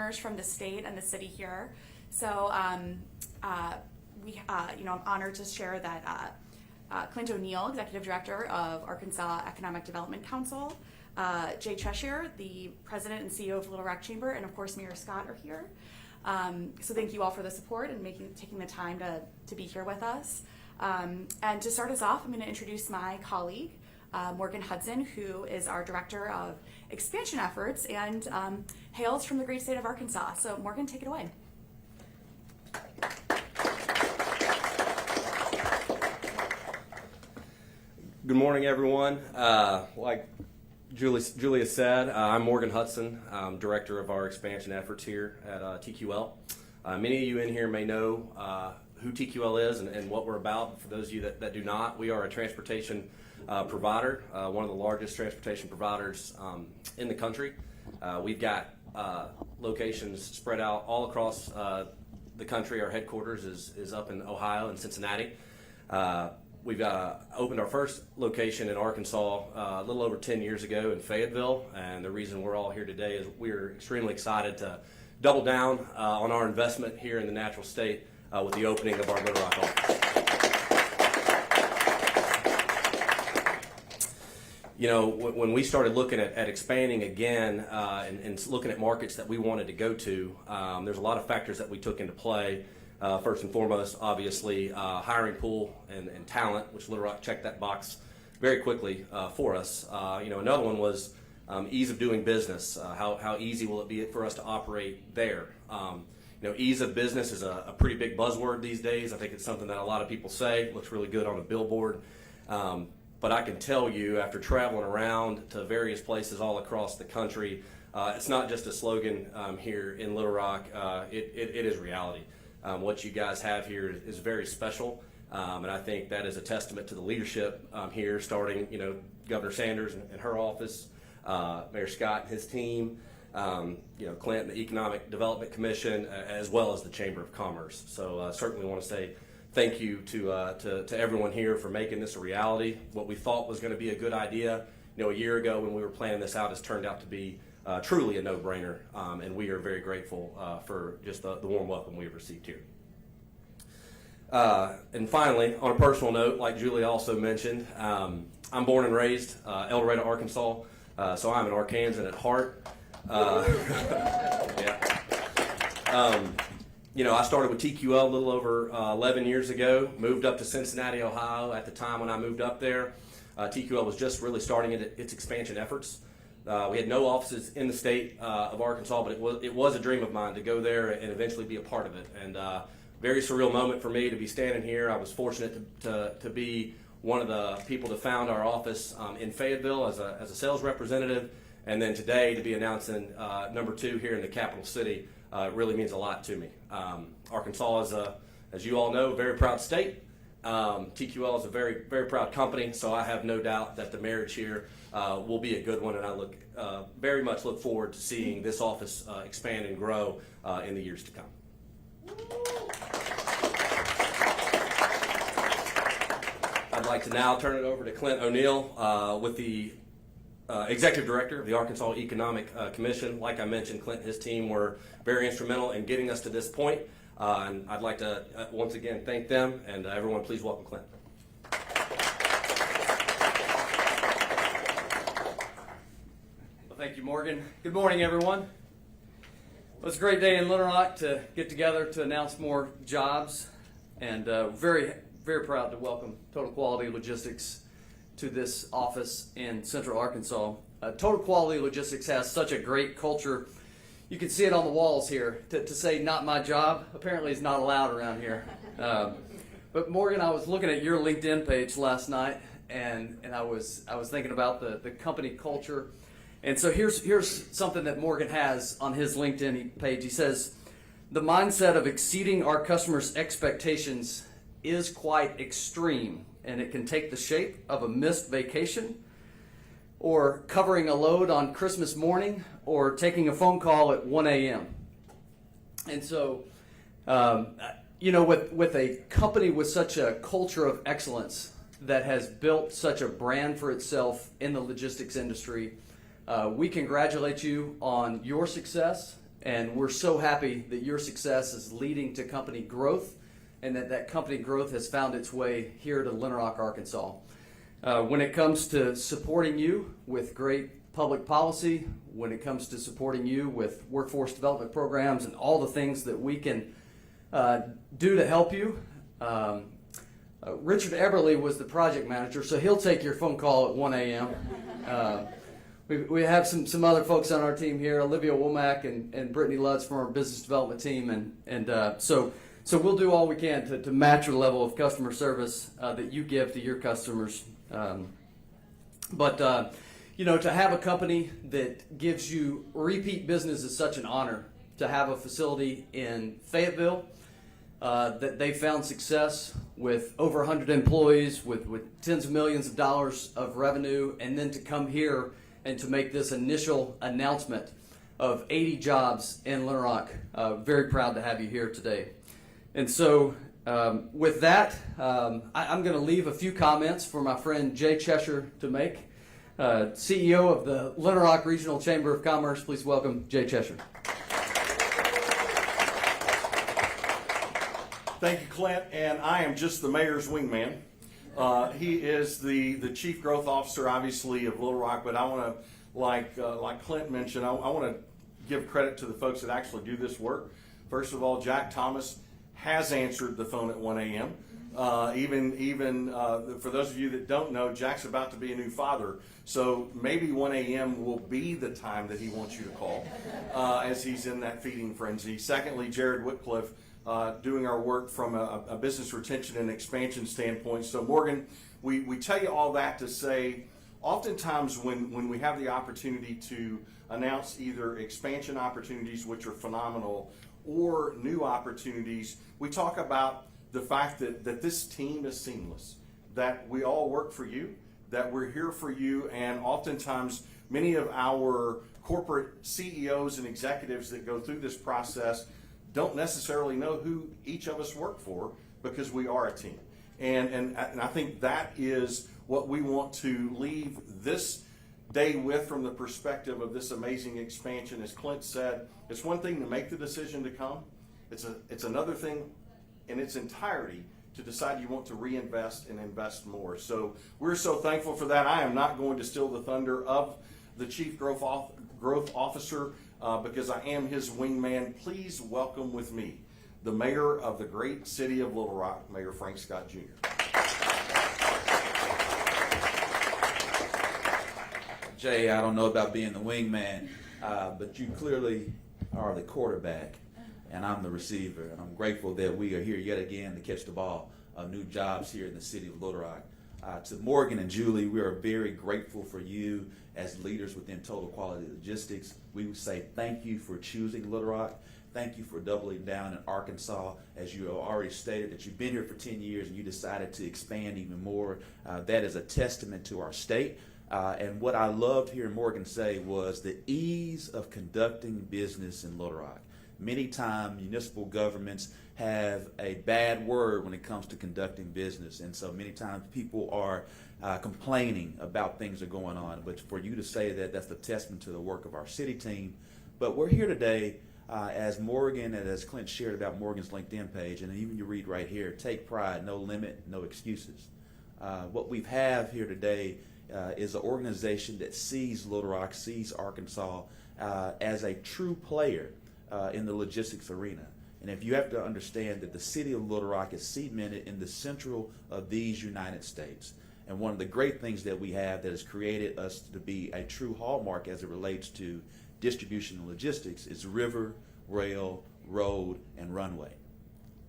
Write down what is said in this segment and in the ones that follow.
partners from the state and the city here. So I'm honored to share that Clint O'Neill, Executive Director of Arkansas Economic Development Council, Jay Cheshire, the President and CEO of Little Rock Chamber, and of course Mayor Scott are here. So thank you all for the support and taking the time to be here with us. And to start us off, I'm going to introduce my colleague, Morgan Hudson, who is our Director of Expansion Efforts and hails from the great state of Arkansas. So Morgan, take it away. Good morning, everyone. Like Julia said, I'm Morgan Hudson. I'm Director of our expansion efforts here at TQL. Many of you in here may know who TQL is and what we're about. For those of you that do not, we are a transportation provider, one of the largest transportation providers in the country. We've got locations spread out all across the country. Our headquarters is up in Ohio and Cincinnati. We've opened our first location in Arkansas a little over 10 years ago in Fayetteville, and the reason we're all here today is we're extremely excited to double down on our investment here in the natural state with the opening of our Little Rock office. You know, when we started looking at expanding again and looking at markets that we wanted to go to, there's a lot of factors that we took into play. First and foremost, obviously, hiring pool and talent, which Little Rock checked that box very quickly for us. Another one was ease of doing business. How easy will it be for us to operate there? Ease of business is a pretty big buzzword these days. I think it's something that a lot of people say. It looks really good on a billboard. But I can tell you, after traveling around to various places all across the country, it's not just a slogan here in Little Rock. It is reality. What you guys have here is very special, and I think that is a testament to the leadership here, starting, Governor Sanders and her office, Mayor Scott and his team, Clint and the Economic Development Commission, as well as the Chamber of Commerce. So certainly want to say thank you to everyone here for making this a reality. What we thought was going to be a good idea, a year ago when we were planning this out, has turned out to be truly a no-brainer, and we are very grateful for just the warm welcome we've received here. And finally, on a personal note, like Julia also mentioned, I'm born and raised El Dorado, Arkansas, so I'm an Arkansan at heart. I started with TQL a little over 11 years ago, moved up to Cincinnati, Ohio. At the time when I moved up there, TQL was just really starting its expansion efforts. We had no offices in the state of Arkansas, but it was a dream of mine to go there and eventually be a part of it. And very surreal moment for me to be standing here. I was fortunate to be one of the people to found our office in Fayetteville as a sales representative, and then today to be announcing number 2 here in the capital city. It really means a lot to me. Arkansas is, as you all know, a very proud state. TQL is a very, very proud company, so I have no doubt that the marriage here will be a good one, and I very much look forward to seeing this office expand and grow in the years to come. I'd like to now turn it over to Clint O'Neill with the Executive Director of the Arkansas Economic Commission. Like I mentioned, Clint and his team were very instrumental in getting us to this point. And I'd like to once again thank them, and everyone please welcome Clint. Well, thank you, Morgan. Good morning, everyone. Well, it's a great day in Little Rock to get together to announce more jobs, and very, very proud to welcome Total Quality Logistics to this office in Central Arkansas. Total Quality Logistics has such a great culture. You can see it on the walls here. To say "not my job" apparently is not allowed around here. But Morgan, I was looking at your LinkedIn page last night, and I was thinking about the company culture. And so here's something that Morgan has on his LinkedIn page. He says, "The mindset of exceeding our customers' expectations is quite extreme, and it can take the shape of a missed vacation, or covering a load on Christmas morning, or taking a phone call at 1 a.m. And so, with a company with such a culture of excellence that has built such a brand for itself in the logistics industry, we congratulate you on your success And we're so happy that your success is leading to company growth and that company growth has found its way here to Little Rock, Arkansas. When it comes to supporting you with great public policy, when it comes to supporting you with workforce development programs and all the things that we can do to help you, Richard Eberly was the project manager, so he'll take your phone call at 1 a.m. We have some other folks on our team here, Olivia Womack and Brittany Lutz from our business development team, so we'll do all we can to match your level of customer service that you give to your customers. But to have a company that gives you repeat business is such an honor. To have a facility in Fayetteville that they found success with over 100 employees, with tens of millions of dollars of revenue, and then to come here and to make this initial announcement of 80 jobs in Little Rock. Very proud to have you here today. And so with that, I'm going to leave a few comments for my friend Jay Cheshire to make. CEO of the Little Rock Regional Chamber of Commerce, please welcome Jay Cheshire. Thank you, Clint, and I am just the mayor's wingman. He is the chief growth officer, obviously, of Little Rock, but I want to, like Clint mentioned, I want to give credit to the folks that actually do this work. First of all, Jack Thomas has answered the phone at 1 a.m. Even for those of you that don't know, Jack's about to be a new father, so maybe 1 a.m. will be the time that he wants you to call as he's in that feeding frenzy. Secondly, Jared Whitcliffe, doing our work from a business retention and expansion standpoint. So Morgan, we tell you all that to say, oftentimes when we have the opportunity to announce either expansion opportunities, which are phenomenal, or new opportunities, we talk about the fact that this team is seamless, that we all work for you, that we're here for you, and oftentimes many of our corporate CEOs and executives that go through this process don't necessarily know who each of us work for because we are a team. And I think that is what we want to leave this day with from the perspective of this amazing expansion. As Clint said, it's one thing to make the decision to come. It's another thing in its entirety to decide you want to reinvest and invest more. So we're so thankful for that. I am not going to steal the thunder of the Chief Growth Officer because I am his wingman. Please welcome with me the mayor of the great city of Little Rock, Mayor Frank Scott Jr. Jay, I don't know about being the wingman, but you clearly are the quarterback, and I'm the receiver. And I'm grateful that we are here yet again to catch the ball of new jobs here in the city of Little Rock. To Morgan and Julie, we are very grateful for you as leaders within Total Quality Logistics. We would say thank you for choosing Little Rock. Thank you for doubling down in Arkansas. As you have already stated that you've been here for 10 years and you decided to expand even more. That is a testament to our state. And what I loved hearing Morgan say was the ease of conducting business in Little Rock. Many times municipal governments have a bad word when it comes to conducting business, and so many times people are complaining about things that are going on. But for you to say that, that's the testament to the work of our city team. But we're here today, as Morgan and as Clint shared about Morgan's LinkedIn page, and even you read right here, take pride, no limit, no excuses. What we have here today is an organization that sees Little Rock, sees Arkansas as a true player in the logistics arena. And if you have to understand that the city of Little Rock is cemented in the central of these United States. And one of the great things that we have that has created us to be a true hallmark as it relates to distribution and logistics is river, rail, road, and runway.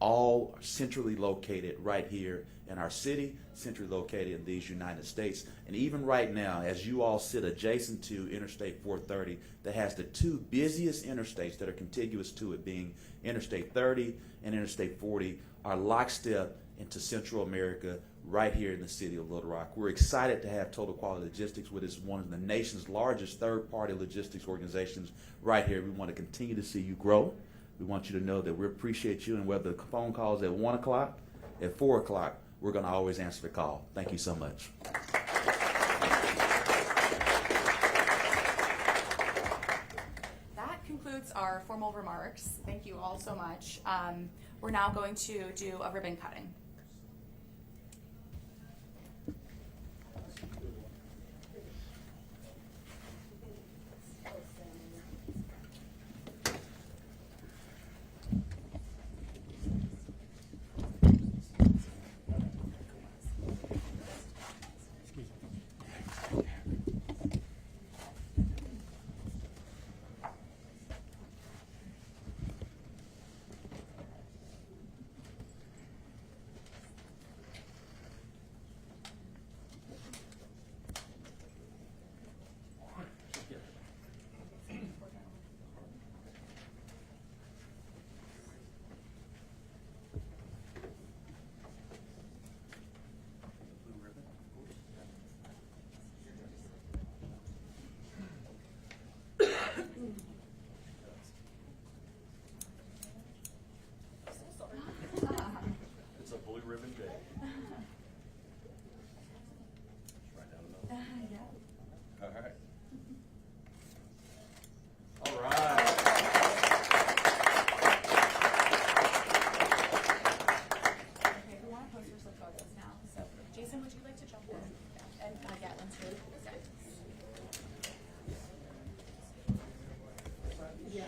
All are centrally located right here in our city, centrally located in these United States. And even right now, as you all sit adjacent to Interstate 430, that has the two busiest interstates that are contiguous to it, being Interstate 30 and Interstate 40, are lockstep into Central America right here in the city of Little Rock. We're excited to have Total Quality Logistics, which is one of the nation's largest third-party logistics organizations right here. We want to continue to see you grow. We want you to know that we appreciate you, and whether the phone call is at 1 o'clock, at 4 o'clock, we're going to always answer the call. Thank you so much. That concludes our formal remarks. Thank you all so much. We're now going to do a ribbon cutting. It's a blue ribbon day. Right down the middle. All right. All right. Okay, we want to pose for some photos now. So, Jason, would you like to jump in? Yeah. And Gatlin, too. Yeah.